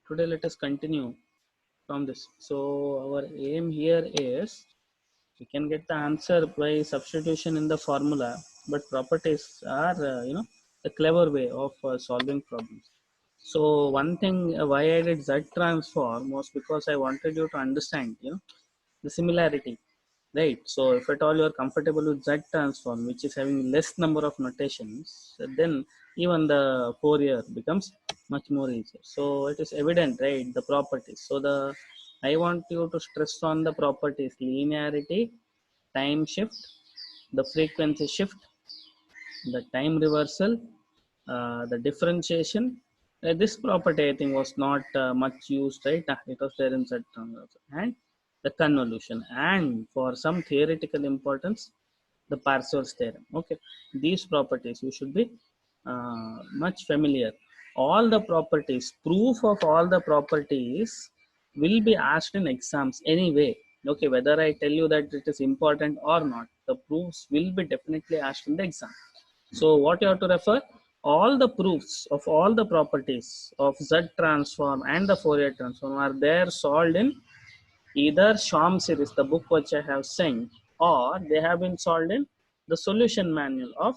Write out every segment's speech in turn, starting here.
Today let us continue from this. So our aim here is we can get the answer by substitution in the formula, but properties are the clever way of solving problems. So one thing why I did Z transform was because I wanted you to understand the similarity, right? So if at all you are comfortable with Z transform, which is having less number of notations, then even the Fourier becomes much more easier. So it is evident, right? The properties. So the I want you to stress on the properties: linearity, time shift, the frequency shift, the time reversal, the differentiation. This property I think was not much used, right? It was there in Z transform, and the convolution, and for some theoretical importance, the Parseval's theorem. Okay, these properties you should be much familiar. All the properties, proof of all the properties will be asked in exams anyway. Okay, whether I tell you that it is important or not, the proofs will be definitely asked in the exam. So what you have to refer, all the proofs of all the properties of Z transform and the Fourier transform are there solved in either Schwamm series, the book which I have sent, or they have been solved in the solution manual of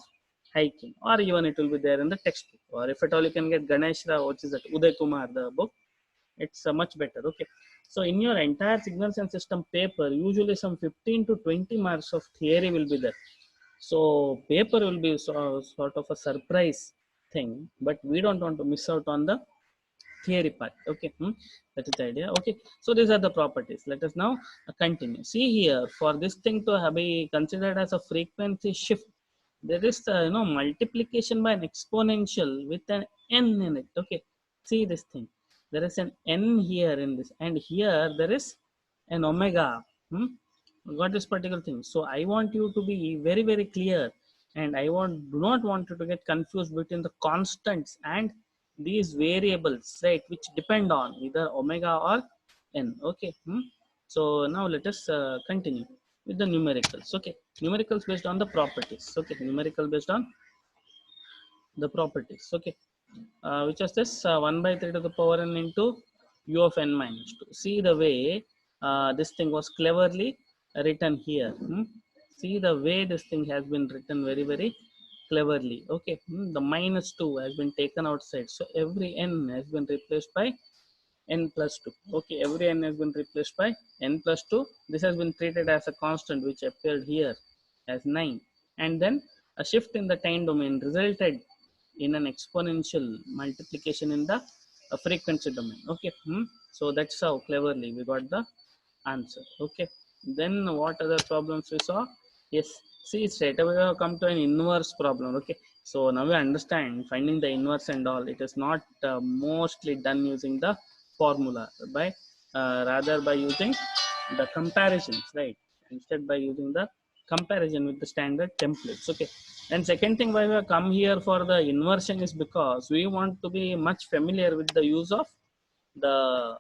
Hiking, or even it will be there in the textbook. Or if at all you can get Ganesh Rao, which is that Uday Kumar, the book, it's much better. Okay. So in your entire signals and system paper, usually some 15 to 20 marks of theory will be there. So paper will be sort of a surprise thing, but we don't want to miss out on the theory part. Okay, that is the idea. Okay, so these are the properties. Let us now continue. See here, for this thing to be considered as a frequency shift, there is multiplication by an exponential with an n in it. Okay, see this thing, there is an n here in this, and here there is an omega. Got this particular thing. So I want you to be very very clear, and I do not want you to get confused between the constants and these variables, right, which depend on either omega or n. Okay. So now let us continue with the numericals. Okay, numericals based on the properties. Okay, numerical based on the properties. Okay, which is this 1 by 3 to the power n into u of n minus 2. See the way this thing was cleverly written here. See the way this thing has been written very very cleverly. Okay. The minus 2 has been taken outside, so every n has been replaced by n plus 2. Okay, every n has been replaced by n plus 2. This has been treated as a constant which appeared here as 9, and then a shift in the time domain resulted in an exponential multiplication in the frequency domain. Okay. So that's how cleverly we got the answer. Okay, then what other problems we saw? Yes, see, straight away we have come to an inverse problem. Okay, so now we understand finding the inverse and all, it is not mostly done using the formula, by rather by using the comparisons, right? Instead by using the comparison with the standard templates. Okay, and second thing why we have come here for the inversion is because we want to be much familiar with the use of the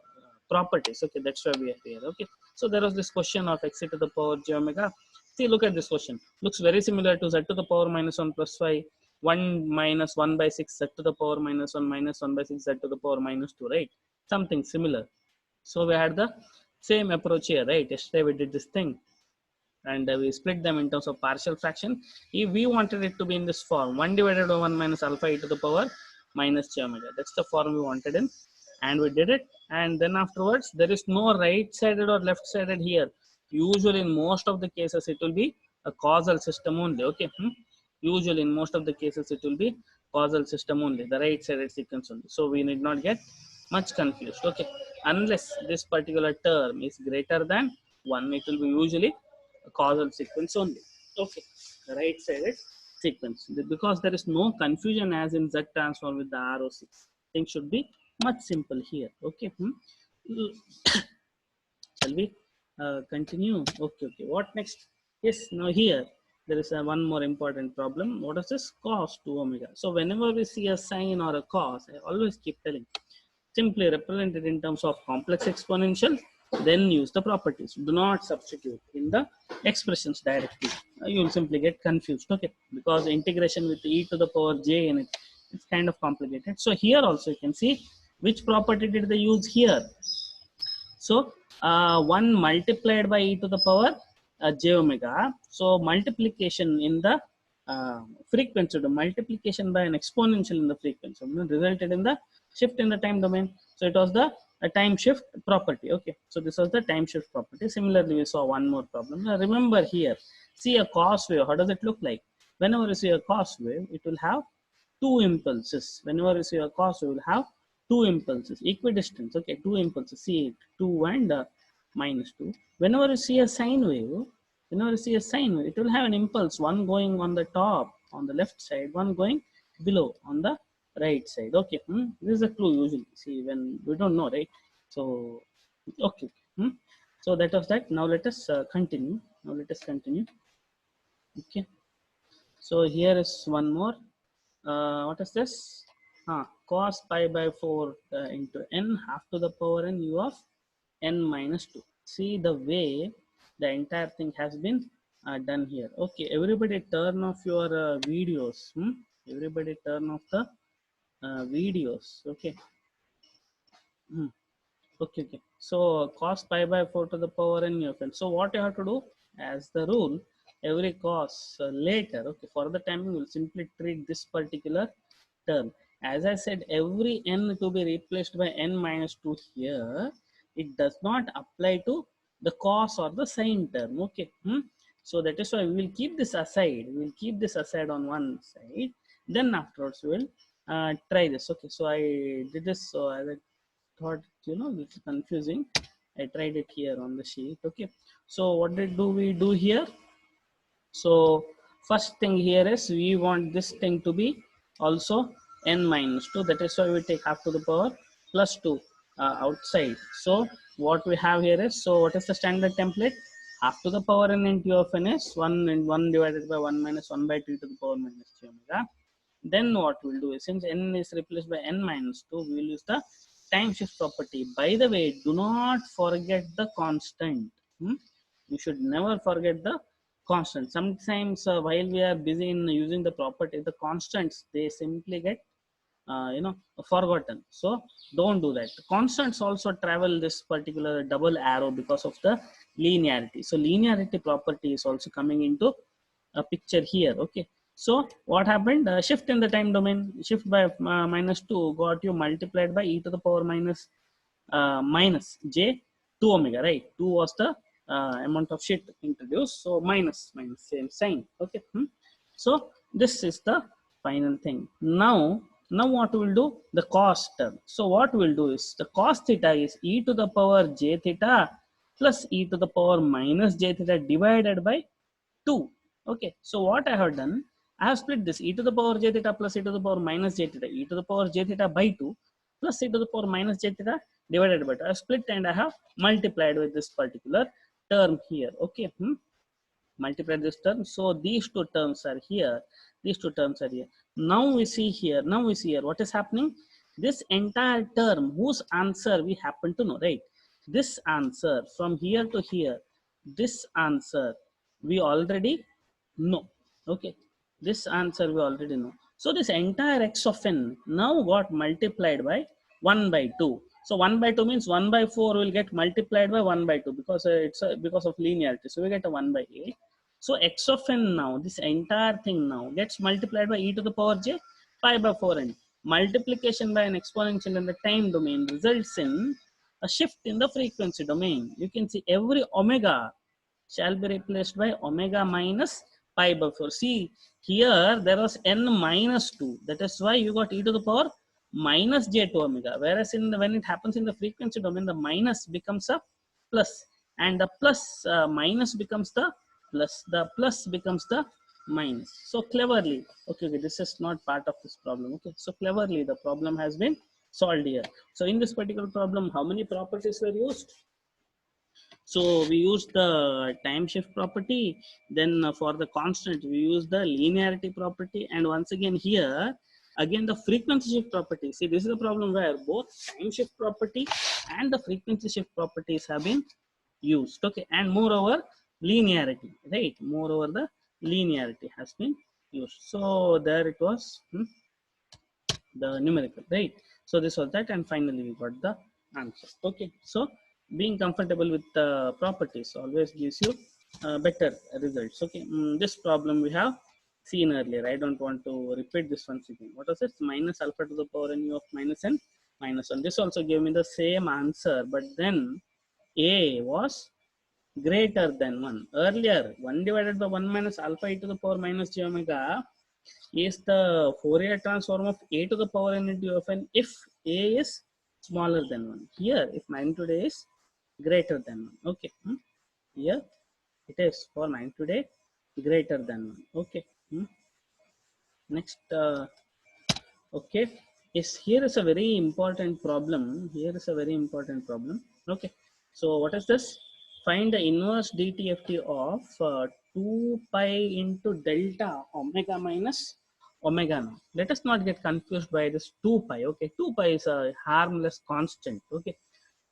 properties. Okay, that's why we are here. Okay, so there was this question of x to the power j omega. See, look at this question, looks very similar to z to the power minus 1 plus 5 1 minus 1 by 6 z to the power minus 1 minus 1 by 6 z to the power minus 2, right? Something similar. So we had the same approach here, right? Yesterday we did this thing, and we split them in terms of partial fraction. If we wanted it to be in this form, 1 divided by 1 minus alpha e to the power minus j omega, that's the form we wanted in, and we did it. And then afterwards there is no right sided or left sided here. Usually in most of the cases it will be a causal system only. Okay. Usually in most of the cases it will be causal system only, the right sided sequence only, so we need not get much confused. Okay, unless this particular term is greater than 1, it will be usually a causal sequence only. Okay, the right sided sequence, because there is no confusion as in Z transform with the ROC. Things should be much simple here. Okay. Shall we continue? Okay, okay, what next? Yes, now here there is one more important problem. What is this? Cos 2 omega. So whenever we see a sine or a cos, I always keep telling, simply represent it in terms of complex exponential, then use the properties. Do not substitute in the expressions directly. You will simply get confused. Okay, because integration with e to the power j in it, it's kind of complicated. So here also you can see Which property did they use here? So 1 multiplied by e to the power j omega. So multiplication in the frequency, the multiplication by an exponential in the frequency resulted in the shift in the time domain. So it was the time shift property. Okay, so this was the time shift property. Similarly, we saw one more problem. Now remember here, see a cos wave. How does it look like? Whenever you see a cos wave, it will have two impulses. Whenever you see a cos, you will have two impulses, equidistant. Okay, two impulses. See it, 2 and -2. Whenever you see a sine wave, it will have an impulse, one going on the top on the left side, one going below on the right side. Okay, this is a clue usually. See, when we don't know, right? So, okay. So that was that. Now let us continue. Okay. So here is one more. What is this? Cos pi by 4 into n half to the power n u of n minus 2. See the way the entire thing has been done here. Okay, everybody turn off your videos. Everybody turn off the videos. Okay. Hmm. Okay. So cos pi by 4 to the power n of n. So what you have to do, as the rule, every cos later, okay, for the timing, we'll simply treat this particular term. As I said, every n to be replaced by n minus 2 here, it does not apply to the cos or the sine term. Okay. So that is why we will keep this aside. We will keep this aside on one side. Then afterwards, we will try this. Okay. So I did this. So as I thought, it's confusing, I tried it here on the sheet. Okay, so what do we do here? So first thing here is we want this thing to be also n minus 2. That is why we take half to the power plus 2 outside. So what we have here is, so what is the standard template? Half to the power n into of n is 1 and 1 divided by 1 minus 1 by 2 to the power minus 3 omega. Then what we'll do is, since n is replaced by n minus 2, we will use the time shift property. By the way, do not forget the constant. You should never forget the constant. Sometimes while we are busy in using the property, the constants, they simply get forgotten. So don't do that. Constants also travel this particular double arrow because of the linearity. So linearity property is also coming into a picture here. Okay, so what happened? Shift in the time domain, shift by -2 got you multiplied by e to the power minus j 2 omega, right? 2 was the amount of shit introduced, so minus same sign. Okay. So this is the final thing. Now what we'll do, the cos term. So what we'll do is, the cos theta is e to the power j theta plus e to the power minus j theta divided by 2. Okay, so what I have done, I have split this e to the power j theta plus e to the power minus j theta, e to the power j theta by 2 plus e to the power minus j theta divided by 2. I have split and I have multiplied with this particular term here. Okay, multiply this term. So these two terms are here. Now we see here. What is happening. This entire term, whose answer we happen to know, right? This answer from here to here, this answer we already know. Okay, this answer we already know. So this entire x of n now got multiplied by 1 by 2. So 1 by 2 means 1 by 4 will get multiplied by 1 by 2, because it's because of linearity. So we get a 1 by 8. So x of n now, this entire thing now gets multiplied by e to the power j pi by 4n. Multiplication by an exponential in the time domain results in a shift in the frequency domain. You can see every omega shall be replaced by omega minus pi by 4. See, here there was n minus 2. That is why you got e to the power minus j to omega. Whereas when it happens in the frequency domain, the minus becomes a plus, and the plus minus becomes the plus. The plus becomes the minus. So cleverly, okay, this is not part of this problem. Okay, so cleverly the problem has been solved here. So in this particular problem, how many properties were used? So we use the time shift property. Then for the constant, we use the linearity property. And once again here, again the frequency shift property. See, this is a problem where both time shift property and the frequency shift properties have been used. Okay, and moreover linearity, right? Moreover the linearity has been used. So there it was, the numerical, right? So this was that, and finally we got the answer. Okay, so being comfortable with the properties always gives you better results. Okay, this problem we have seen earlier. I don't want to repeat this once again. What was it? Minus alpha to the power n u of minus n minus 1. This also gave me the same answer, but then a was greater than 1. Earlier, 1 divided by 1 minus alpha e to the power minus j omega is the Fourier transform of a to the power n into of n if a is smaller than 1. Here, if magnitude a is greater than 1. Okay. Here, it is for magnitude a greater than 1. Okay. Next, okay. Yes, here is a very important problem. Here is a very important problem. Okay. So what is this? Find the inverse dtft of 2 pi into delta omega minus omega naught. Let us not get confused by this 2 pi. Okay, 2 pi is a harmless constant. Okay,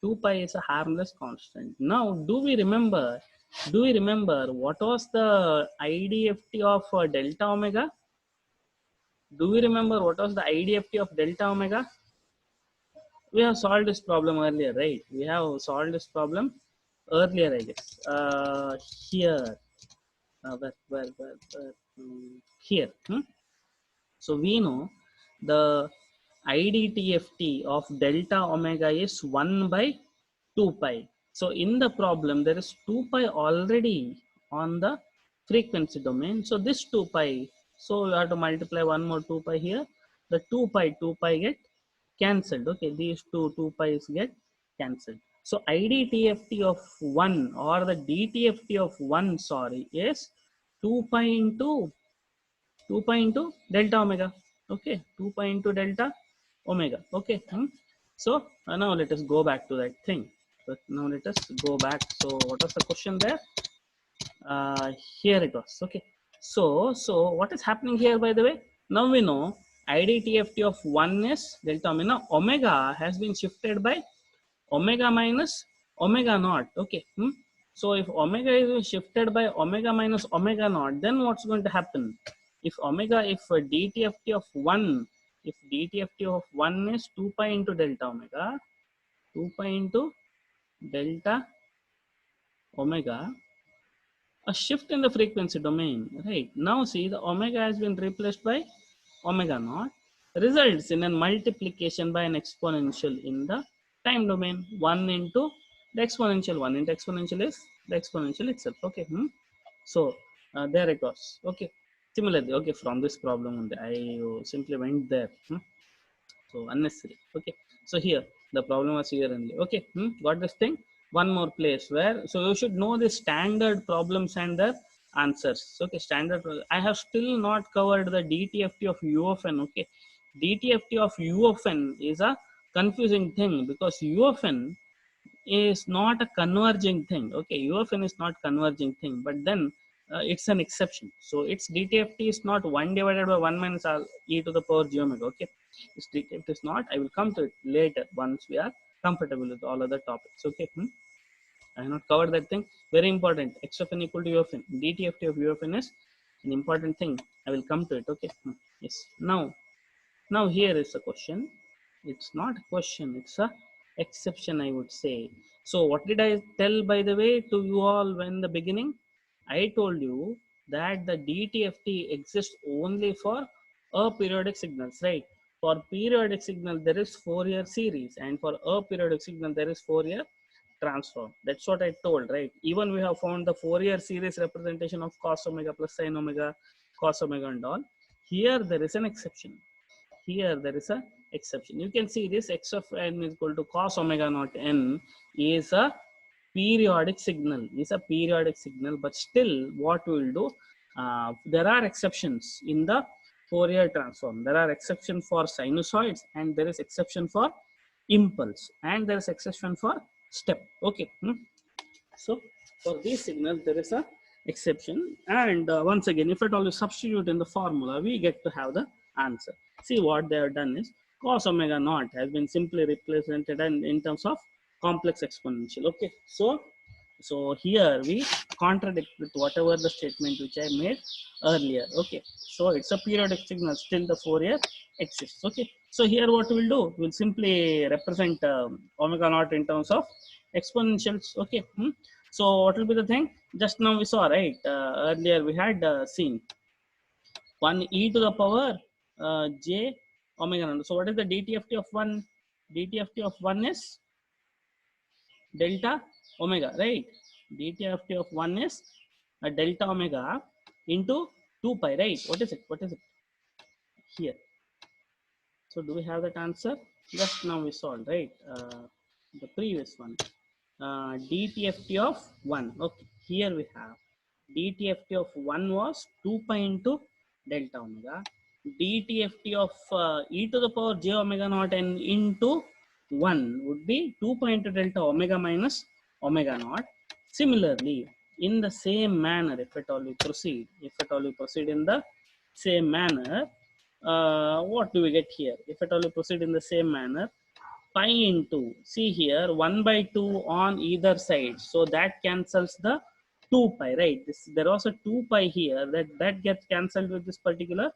2 pi is a harmless constant. Now, do we remember what was the idft of delta omega? Do we remember what was the idft of delta omega? We have solved this problem earlier, right? We have solved this problem earlier, I guess. Here, here. So we know the idtft of delta omega is 1 by 2 pi. So in the problem, there is 2 pi already on the frequency domain. So this 2 pi, so you have to multiply one more 2 pi here. The 2 pi get cancelled. Okay, these two pi's get cancelled. So idtft of 1 or the dtft of 1, sorry, is 2 pi into 2 pi into delta omega. Okay, 2 pi into delta omega. Okay. So now let us go back to that thing. But now let us go back. So what was the question there? Here it was. Okay. So what is happening here, by the way? Now we know idtft of 1 is delta omega. Now omega has been shifted by omega minus omega naught. Okay. So if omega is shifted by omega minus omega naught, then what's going to happen? If omega, if dtft of 1, if dtft of 1 is 2 pi into delta omega, 2 pi into delta omega, a shift in the frequency domain, right? Now see, the omega has been replaced by omega naught, results in a multiplication by an exponential in the time domain. 1 into the exponential, 1 into exponential is the exponential itself. Okay. So there it was. Okay. Similarly, okay, from this problem only, I simply went there. So unnecessary. Okay, so here the problem was here only. Okay, got this thing. One more place where, so you should know the standard problems and their answers. Okay, standard. I have still not covered the dtft of u of n. Okay, dtft of u of n is a confusing thing because u of n is not a converging thing. Okay, u of n is not converging thing, but then it's an exception. So its dtft is not 1 divided by 1 minus e to the power j omega. Okay, it is not. I will come to it later once we are comfortable with all other topics. Okay. I have not covered that thing. Very important. X of n equal to u of n. dtft of u of n is an important thing. I will come to it. Okay. Yes. Now here is a question. It's not a question. It's a exception, I would say. So what did I tell, by the way, to you all when the beginning? I told you that the DTFT exists only for aperiodic signals, right? For periodic signal, there is Fourier series, and for aperiodic signal, there is Fourier transform. That's what I told, right? Even we have found the Fourier series representation of cos omega plus sin omega, cos omega and all. Here there is an exception. Here there is a exception. You can see this x of n is equal to cos omega naught n is a periodic signal, but still what we will do, there are exceptions in the Fourier transform. There are exceptions for sinusoids, and there is exception for impulse, and there is exception for step. Okay. So for these signals there is a exception, and once again, if at all you substitute in the formula, we get to have the answer. See, what they have done is cos omega naught has been simply represented in terms of complex exponential. Okay, so here we contradict with whatever the statement which I made earlier. Okay, so it's a periodic signal, still the Fourier exists. Okay, So here what we'll do, we'll simply represent omega naught in terms of exponentials. Okay. So what will be the thing? Just now we saw, right? Earlier we had seen 1 e to the power j omega naught. So what is the dtft of 1? Dtft of 1 is delta omega, right? Dtft of 1 is a delta omega into 2 pi, right? What is it? What is it here? So do we have that answer? Just now we solved, right? The previous one. DTFT of 1. Okay, here we have DTFT of 1 was 2 pi into delta omega. DTFT of e to the power j omega naught n into 1 would be 2 pi into delta omega minus omega naught. Similarly, in the same manner, if at all we proceed, in the same manner, what do we get here? If at all we proceed in the same manner, pi into, see here, 1 by 2 on either side. So that cancels the 2 pi, right? There was a 2 pi here, that gets cancelled with this particular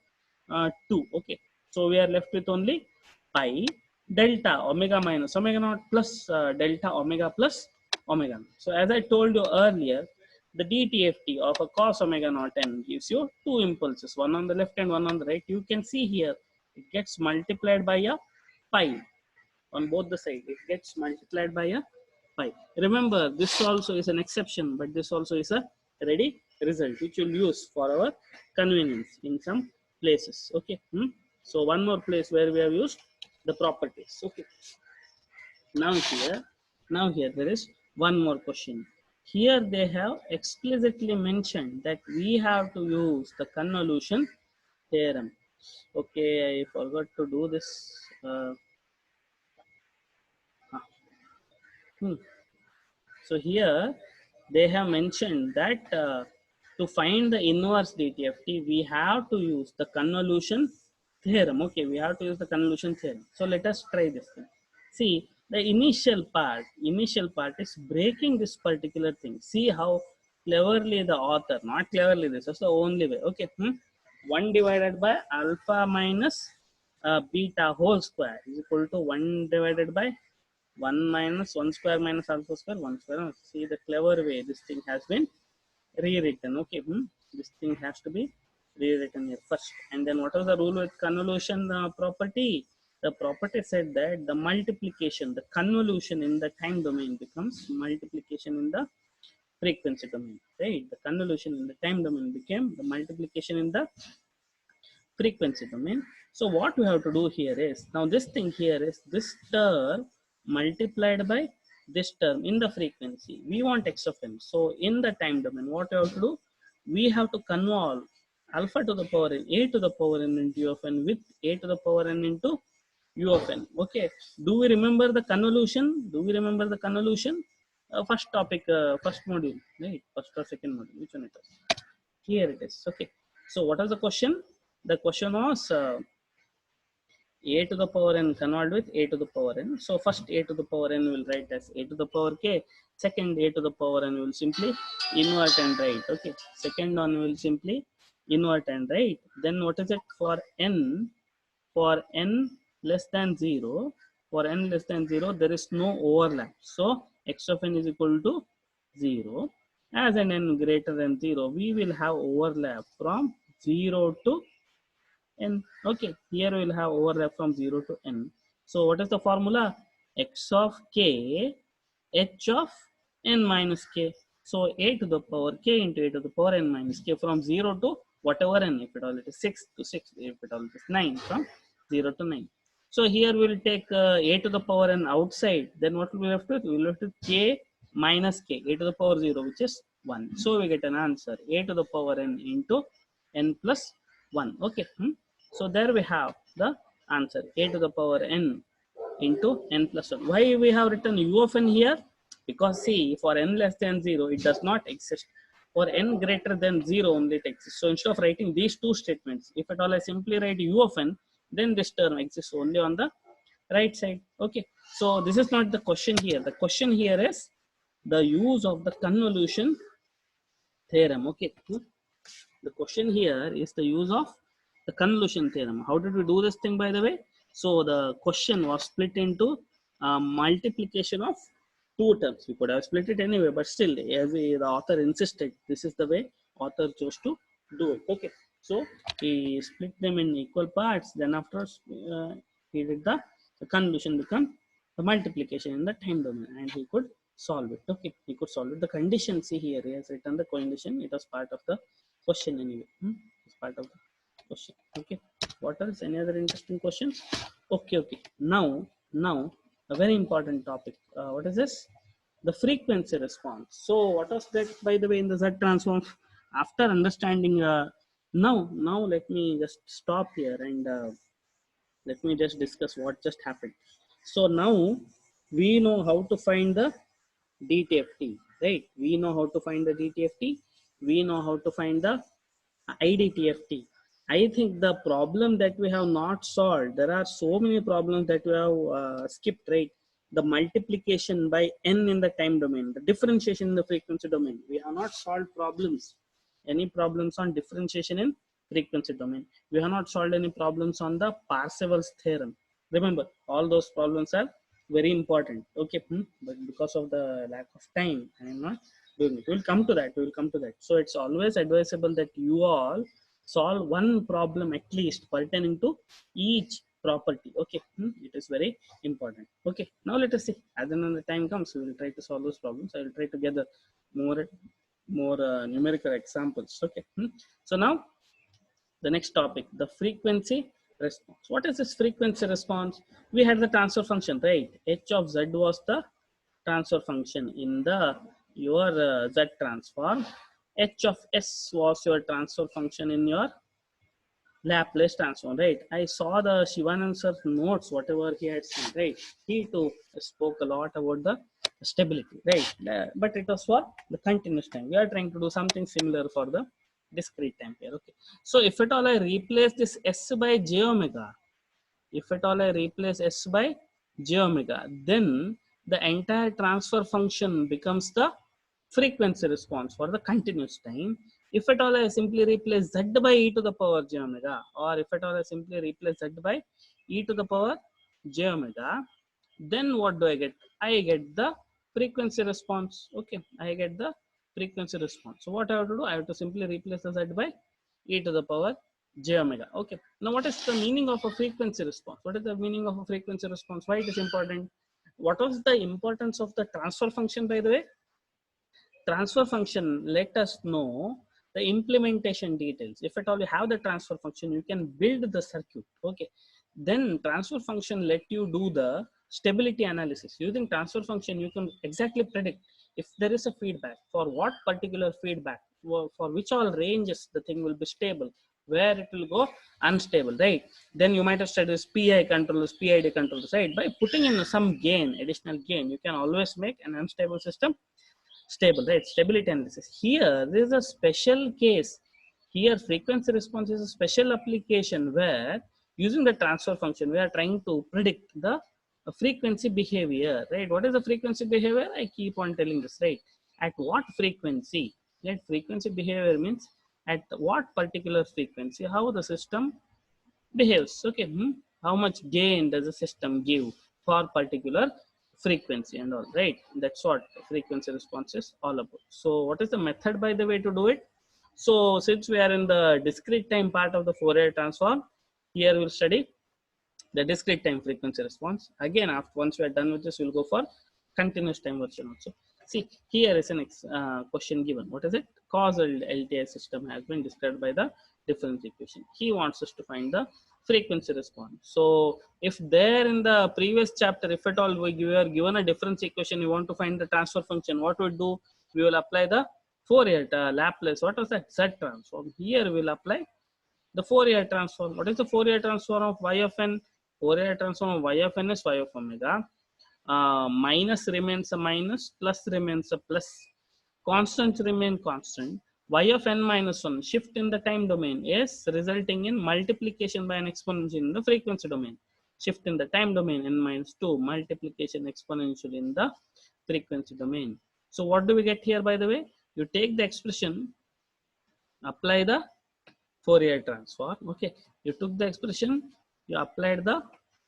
2. Okay. So we are left with only pi delta omega minus omega naught plus delta omega plus omega naught. So as I told you earlier, the dTFT of a cos omega naught n gives you two impulses, one on the left and one on the right. You can see here, it gets multiplied by a pi on both the side. It gets multiplied by a pi. Remember, this also is an exception, but this also is a ready result, which we'll use for our convenience in some places. Okay. So one more place where we have used the properties. Okay. Now here, there is one more question. Here they have explicitly mentioned that we have to use the convolution theorem. Okay, I forgot to do this. Ah, hmm. So here they have mentioned that to find the inverse DTFT, we have to use the convolution theorem. Okay, we have to use the convolution theorem. So let us try this thing. See, the initial part is breaking this particular thing. See how cleverly the author, not cleverly, this is the only way. Okay, 1 divided by alpha minus beta whole square is equal to 1 divided by 1 minus 1 square minus alpha square 1 square. See the clever way this thing has been rewritten. Okay, this thing has to be rewritten here first. And then what is the rule with convolution property? The property said that the multiplication, the convolution in the time domain becomes multiplication in the frequency domain, right? The convolution in the time domain became the multiplication in the frequency domain. So what we have to do here is, now this thing here is this term multiplied by this term in the frequency. We want x of n. So in the time domain, what we have to do, we have to convolve alpha to the power n, a to the power n into u of n with a to the power n into u of n. Okay. Do we remember the convolution? First topic, first module, right? First or second module, which one it is? Here it is. Okay. So what was the question? The question was a to the power n convolved with a to the power n. So first a to the power n will write as a to the power k. Second a to the power n will simply invert and write. Okay. Second one will simply invert and write. Then what is it for n? For n less than 0, for n less than 0, there is no overlap. So x of n is equal to 0. As an n greater than 0, we will have overlap from 0 to n. Okay, here we will have overlap from 0 to n. So what is the formula? X of k, h of n minus k. So a to the power k into a to the power n minus k from 0 to whatever n, if it all it is 6 to 6, if it all it is 9, from 0 to 9. So here we will take a to the power n outside. Then what will be left with? We will left with k minus k, a to the power 0, which is 1. So we get an answer, a to the power n into n plus 1. Okay. So there we have the answer, a to the power n into n plus 1. Why we have written u of n here? Because see, for n less than 0, it does not exist. For n greater than 0 only it exists. So instead of writing these two statements, if at all I simply write u of n, then this term exists only on the right side. Okay. So this is not the question here. The question here is the use of the convolution theorem. Okay. The question here is the use of the convolution theorem. How did we do this thing, by the way? So the question was split into multiplication of two terms. You could have split it anyway, but still, as the author insisted, this is the way author chose to do it. Okay, so he split them in equal parts. Then after he did the convolution become the multiplication in the time domain, and he could solve it. Okay, he could solve it. The condition, see here, he has written the condition. It was part of the question anyway. It's part of the question. Okay, what else? Any other interesting questions? Okay. Now a very important topic. What is this? The frequency response. So what was that, by the way, in the Z transform? After understanding, now let me just stop here and let me just discuss what just happened. So now we know how to find the DTFT, right? We know how to find the DTFT. We know how to find the IDTFT. I think the problem that we have not solved, there are so many problems that we have skipped, right? The multiplication by n in the time domain, the differentiation in the frequency domain. We have not solved problems, any problems on differentiation in frequency domain. We have not solved any problems on the Parseval's theorem. Remember, all those problems are very important. Okay, but because of the lack of time, I am not doing it. We'll come to that. We will come to that. So it's always advisable that you all solve one problem at least pertaining to each property. Okay, it is very important. Okay, now let us see. As and when the time comes, we will try to solve those problems. I will try to gather more numerical examples. Okay, so now the next topic, the frequency response. What is this frequency response? We had the transfer function, right? H of z was the transfer function in the your z transform. H of s was your transfer function in your Laplace transform, right? I saw the Shivanand sir notes, whatever he had seen, right? He too spoke a lot about the stability, right? But it was for the continuous time. We are trying to do something similar for the discrete time here. Okay. So if at all I replace this s by j omega, if at all I replace s by j omega, then the entire transfer function becomes the frequency response for the continuous time. If at all I simply replace z by e to the power j omega, or if at all I simply replace z by e to the power j omega, then what do I get? I get the frequency response. Okay, I get the frequency response. So what I have to do? I have to simply replace the z by e to the power j omega. Okay, now what is the meaning of a frequency response? What is the meaning of a frequency response? Why it is important? What was the importance of the transfer function, by the way? Transfer function let us know the implementation details. If at all you have the transfer function, you can build the circuit. Okay, then transfer function let you do the stability analysis. Using transfer function, you can exactly predict if there is a feedback, for what particular feedback, for which all ranges the thing will be stable, where it will go unstable, right? Then you might have studied this PI controllers, PID controllers, right? By putting in some gain, additional gain, you can always make an unstable system stable, right? Stability analysis. Here, there is a special case. Here, frequency response is a special application where using the transfer function, we are trying to predict the frequency behavior, right? What is the frequency behavior? I keep on telling this, right? At what frequency? Right? Frequency behavior means at what particular frequency, how the system behaves. Okay, how much gain does the system give for particular frequency and all, right? That's what frequency response is all about. So what is the method, by the way, to do it? So since we are in the discrete time part of the Fourier transform, here we'll study the discrete time frequency response. Again, after once we are done with this, we'll go for continuous time version also. See, here is an question given. What is it? Causal LTI system has been described by the difference equation. He wants us to find the frequency response. So if there in the previous chapter, if at all we are given a difference equation, we want to find the transfer function, what we do? We will apply the Fourier Laplace. What was that? Z transform. Here we will apply the Fourier transform. What is the Fourier transform of y of n? Fourier transform of y of n is y of omega. Minus remains a minus, plus remains a plus. Constants remain constant. Y of n minus 1 shift in the time domain is resulting in multiplication by an exponential in the frequency domain. Shift in the time domain n minus 2, multiplication exponential in the frequency domain. So what do we get here, by the way? You take the expression, apply the Fourier transform. Okay, you took the expression, you applied the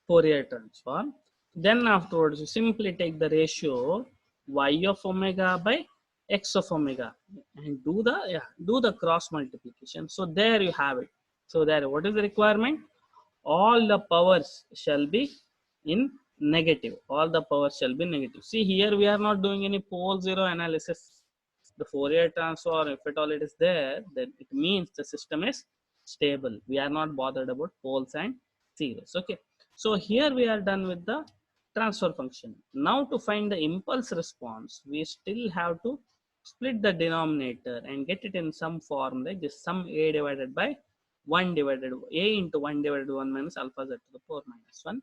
Fourier transform. Then afterwards, you simply take the ratio y of omega by x of omega and do the cross multiplication. So there you have it. So there, what is the requirement? All the powers shall be in negative. All the powers shall be negative. See here, we are not doing any pole zero analysis. The Fourier transform, if at all it is there, then it means the system is stable. We are not bothered about poles and zeros. Okay. So here we are done with the transfer function. Now to find the impulse response, we still have to split the denominator and get it in some form like this: sum a divided by 1 divided a into 1 divided 1 minus alpha z to the power minus 1.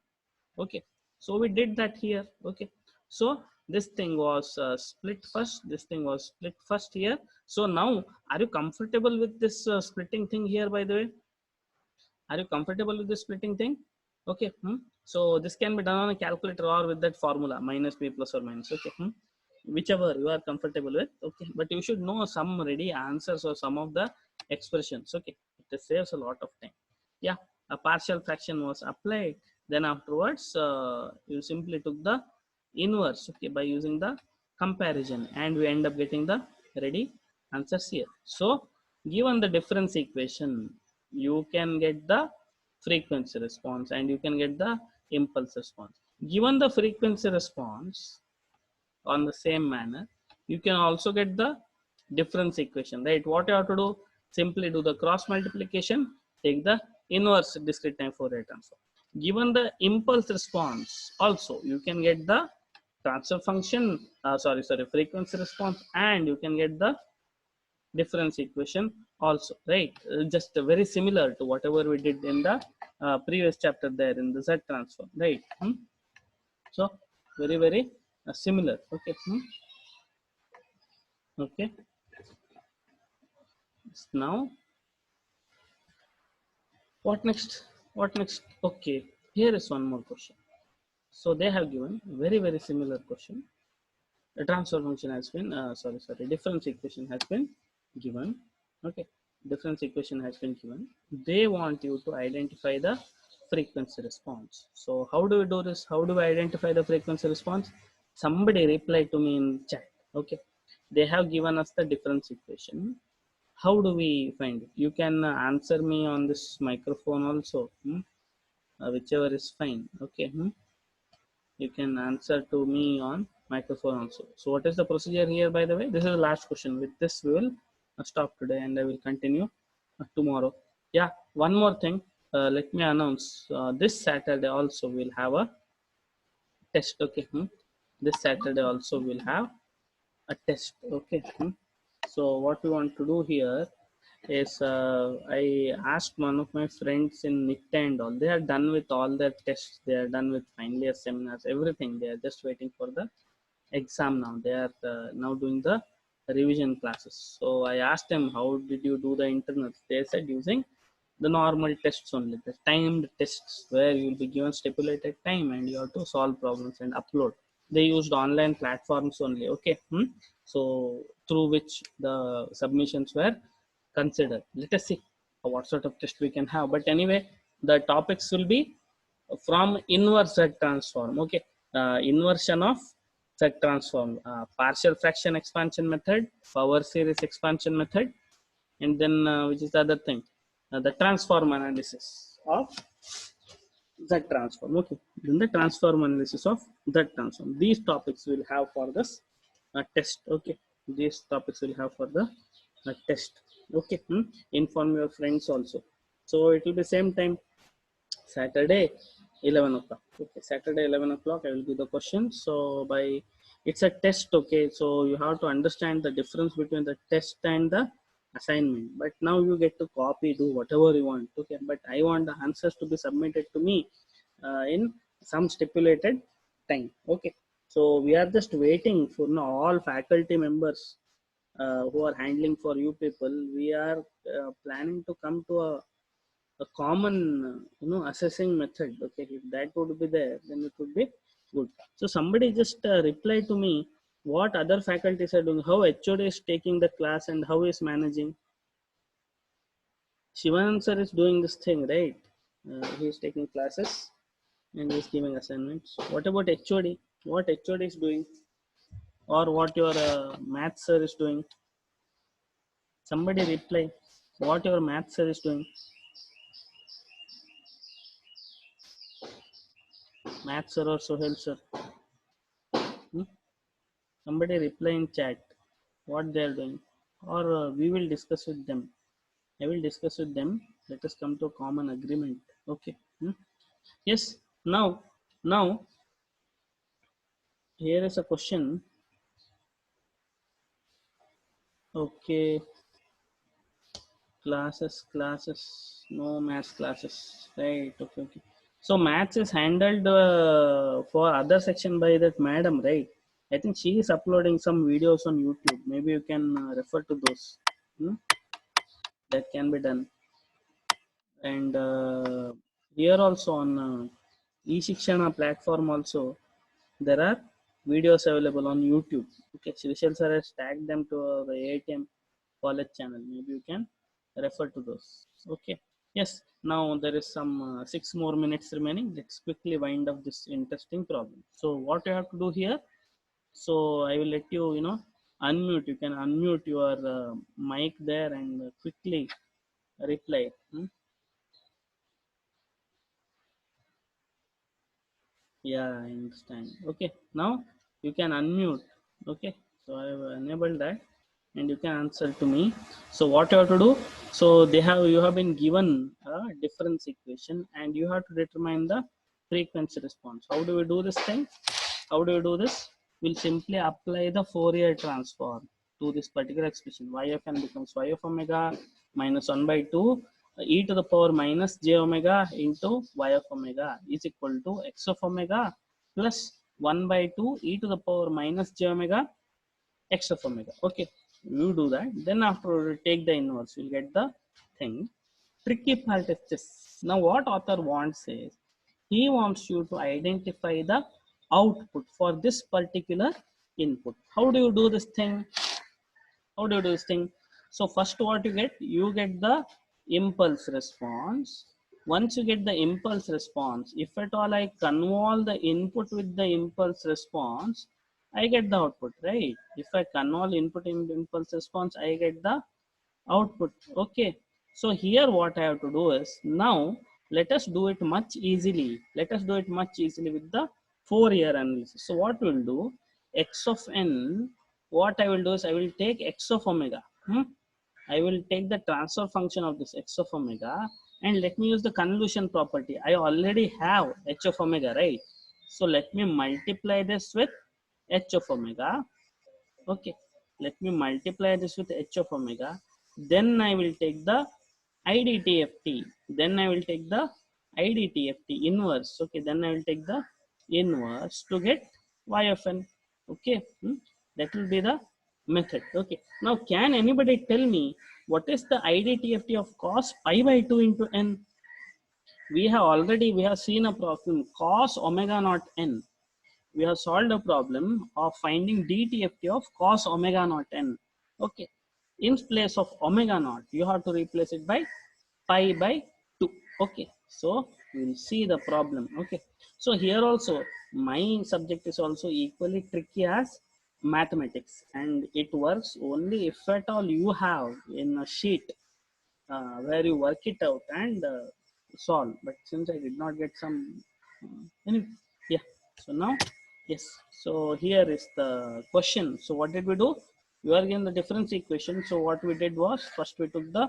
Okay, so we did that here. Okay, so this thing was split first, this thing was split first here. So now, are you comfortable with this splitting thing here, by the way? Are you comfortable with this splitting thing? Okay, so this can be done on a calculator or with that formula minus b plus or minus. Okay, whichever you are comfortable with. Okay, but you should know some ready answers or some of the expressions. Okay, it saves a lot of time. Yeah, a partial fraction was applied, then afterwards you simply took the inverse, okay, by using the comparison, and we end up getting the ready answers here. So given the difference equation, you can get the frequency response and you can get the impulse response. Given the frequency response on the same manner, you can also get the difference equation, right? What you have to do, simply do the cross multiplication, take the inverse discrete time Fourier transform. Given the impulse response also, you can get the transfer function, sorry, frequency response, and you can get the difference equation also, right? Just very similar to whatever we did in the previous chapter there in the Z transform, right? So very similar. Okay. Okay, now what next? What next? Okay, here is one more question. So they have given very similar question. The transfer function has been sorry, difference equation has been given. Okay, difference equation has been given. They want you to identify the frequency response. So how do we do this? How do we identify the frequency response? Somebody reply to me in chat. Okay, they have given us the difference equation. How do we find it? You can answer me on this microphone also, whichever is fine. Okay, you can answer to me on microphone also. So what is the procedure here, by the way? This is the last question. With this we will stop today and I will continue tomorrow. Yeah, one more thing, let me announce, this Saturday also we'll have a test. Okay, this Saturday also we'll have a test. Okay, so what we want to do here is, I asked one of my friends in NICTA and all. They are done with all their tests. They are done with final year seminars, everything. They are just waiting for the exam now. They are now doing the revision classes. So I asked them, how did you do the internals? They said using the normal tests only, the timed tests where you will be given stipulated time and you have to solve problems and upload. They used online platforms only. Okay, so through which the submissions were considered. Let us see what sort of test we can have. But anyway, the topics will be from inverse Z transform. Okay, inversion of Z transform, partial fraction expansion method, power series expansion method, and then which is the other thing, the transform analysis of Z transform. Okay, then the transform analysis of Z transform. These topics will have for this test. Okay, these topics will have for the test. Okay, inform your friends also. So it will be same time, Saturday 11 o'clock. Okay, Saturday 11 o'clock I will give the question. So by, it's a test. Okay, so you have to understand the difference between the test and the assignment. But now you get to copy, do whatever you want. Okay, but I want the answers to be submitted to me in some stipulated time. Okay, so we are just waiting for all faculty members who are handling for you people. We are planning to come to a common assessing method. Okay, if that would be there, then it would be good. So somebody just reply to me what other faculties are doing, how HOD is taking the class and how is managing. Shivanand sir is doing this thing, right? He is taking classes. and he's giving assignments. What about HOD? What HOD is doing, or what your math sir is doing? Somebody reply. What your math sir is doing? Math sir or Sohail sir? Hmm? Somebody reply in chat what they are doing, or we will discuss with them. I will discuss with them. Let us come to a common agreement. Okay. Hmm? Yes. Now, here is a question. Okay, classes. No maths classes. Right. Okay. So maths is handled for other section by that madam, right? I think she is uploading some videos on YouTube. Maybe you can refer to those. Hmm? That can be done. And here also on eShikshana platform also there are videos available on YouTube. Okay, Srishal sir has tagged them to the AITM college channel. Maybe you can refer to those. Okay. Yes. Now there is some 6 more minutes remaining. Let's quickly wind up this interesting problem. So what you have to do here? So I will let you, unmute. You can unmute your mic there and quickly reply. Hmm? Yeah, I understand. Okay, now you can unmute. Okay, so I have enabled that, and you can answer to me. So what you have to do? So you have been given a difference equation, and you have to determine the frequency response. How do we do this thing? How do you do this? We'll simply apply the Fourier transform to this particular expression. Y of n becomes y of omega minus 1 by 2 e to the power minus j omega into y of omega is equal to x of omega plus 1 by 2 e to the power minus j omega x of omega. Okay, you do that. Then after take the inverse, we'll get the thing. Tricky part is this. Now what author wants is he wants you to identify the output for this particular input. How do you do this thing? How do you do this thing? So first what you get the impulse response. Once you get the impulse response, if at all I convolve the input with the impulse response, I get the output, right? If I convolve input in impulse response, I get the output. Okay, so here what I have to do is, now let us do it much easily. With the Fourier analysis. So what we'll do, x of n, what I will do is I will take x of omega. I will take the transfer function of this x of omega, and let me use the convolution property. I already have h of omega, right? So let me multiply this with h of omega. Okay, let me multiply this with h of omega. Then I will take the IDTFT. Then I will take the IDTFT inverse. Okay, then I will take the inverse to get y of n. Okay, that will be the method. Okay, now can anybody tell me what is the IDTFT of cos pi by 2 into n? We have seen a problem cos omega naught n. We have solved a problem of finding DTFT of cos omega naught n. Okay, in place of omega naught, you have to replace it by pi by 2. Okay, so we will see the problem. Okay, so here also my subject is also equally tricky as mathematics, and it works only if at all you have in a sheet where you work it out and solve. But since I did not get some, anyway, yeah. So now, yes. So here is the question. So what did we do? We are given the difference equation. So what we did was, first we took the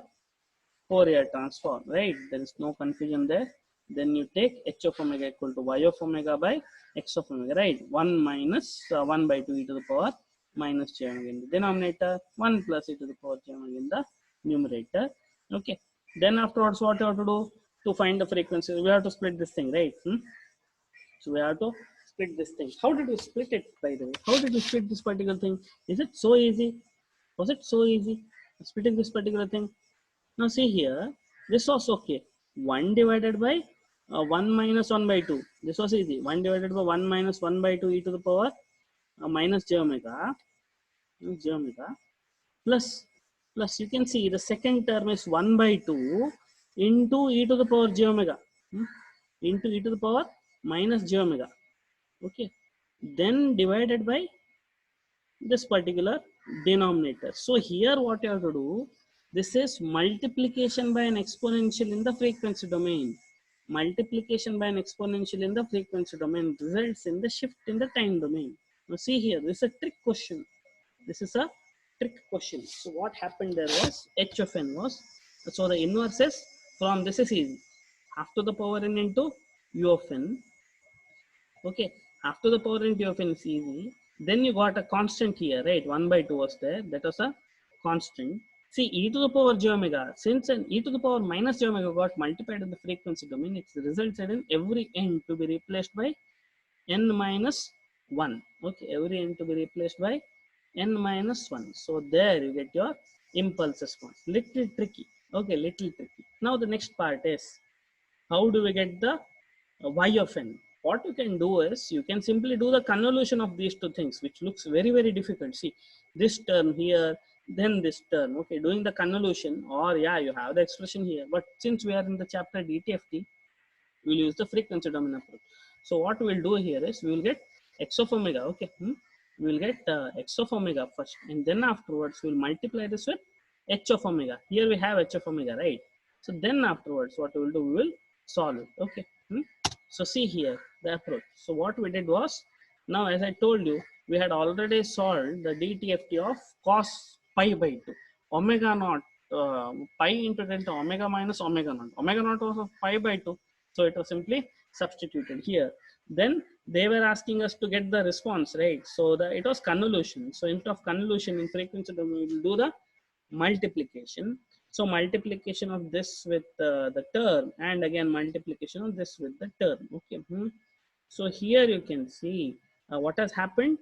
Fourier transform, right? There is no confusion there. Then you take h of omega equal to y of omega by x of omega, right? 1 minus 1 by 2 e to the power minus j omega in the denominator, 1 plus e to the power j omega in the numerator. Okay. Then afterwards, what you have to do to find the frequency? We have to split this thing, right? So we have to split this thing. How did we split it, by the way? How did we split this particular thing? Is it so easy? Was it so easy splitting this particular thing? Now see here, this was okay. 1 divided by 1 minus 1 by 2. This was easy. 1 divided by 1 minus 1 by 2 e to the power minus j omega. J omega plus you can see the second term is 1 by 2 into e to the power j omega, into e to the power minus j omega. Okay, then divided by this particular denominator. So here what you have to do, this is multiplication by an exponential in the frequency domain. Multiplication by an exponential in the frequency domain results in the shift in the time domain. Now see here, this is a trick question. This is a trick question. So what happened there was h of n was, so the inverse is from, this is easy, half to the power n into u of n. Okay, after the power n of n is easy. Then you got a constant here, right? 1 by 2 was there. That was a constant. See, e to the power j omega. Since an e to the power minus j omega got multiplied in the frequency domain, it resulted in every n to be replaced by n minus 1. Okay, every n to be replaced by n minus 1. So there you get your impulse response. Little tricky. Okay, little tricky. Now the next part is, how do we get the y of n? What you can do is, you can simply do the convolution of these two things, which looks very, very difficult. See, this term here, then this term. Okay, doing the convolution, or yeah, you have the expression here. But since we are in the chapter DTFT, we'll use the frequency domain approach. So what we'll do here is, we will get x of omega. Okay, we will get x of omega first, and then afterwards we'll multiply this with h of omega. Here we have h of omega, right? So then afterwards, what we will do, we will solve it. Okay. So see here the approach. So what we did was, now as I told you, we had already solved the DTFT of cos pi by 2 omega naught, pi into delta omega minus omega naught. Omega naught was of pi by 2, so it was simply substituted here. Then they were asking us to get the response, right? So it was convolution. So instead of convolution in frequency domain, we will do the multiplication. So multiplication of this with the term, and again multiplication of this with the term. Okay. So here you can see what has happened.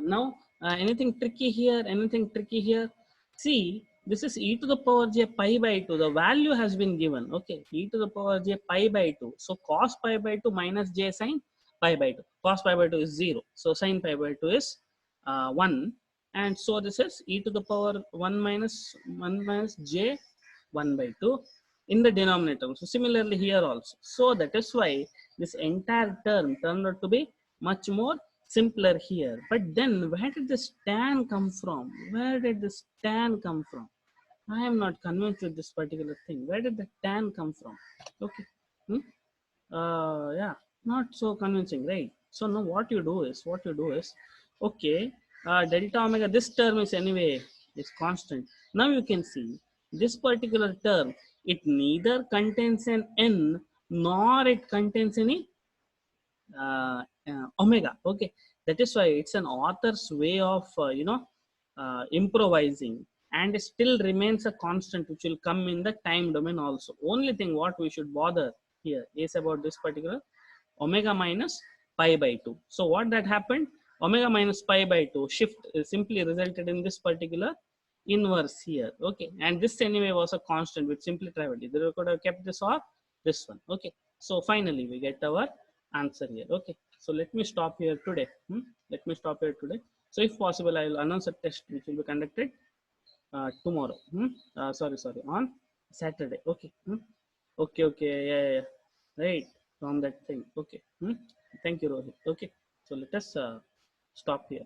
Now anything tricky here? Anything tricky here? See, this is e to the power j pi by 2. The value has been given. Okay, e to the power j pi by 2. So cos pi by 2 minus j sin pi by 2. Cos pi by 2 is 0. So sin pi by 2 is 1. And so this is e to the power 1 minus j 1 by 2 in the denominator. So similarly here also. So that is why this entire term turned out to be much more simpler here. But then where did this tan come from? Where did this tan come from? I am not convinced with this particular thing. Where did the tan come from? Okay. Yeah, not so convincing, right? So now what you do is, okay, delta omega, this term is anyway is constant. Now you can see this particular term, it neither contains an n nor it contains any omega. Okay, that is why it's an author's way of improvising, and it still remains a constant which will come in the time domain also. Only thing what we should bother here is about this particular omega minus pi by 2. So what that happened, omega minus pi by 2 shift simply resulted in this particular inverse here. Okay, and this anyway was a constant with simply triviality. They could have kept this or this one. Okay, so finally we get our answer here. Okay, so let me stop here today. Let me stop here today. So if possible, I will announce a test which will be conducted tomorrow. Sorry, on Saturday. Okay. Okay, yeah. Right, from that thing. Okay. Thank you, Rohit. Okay, so let us stop here.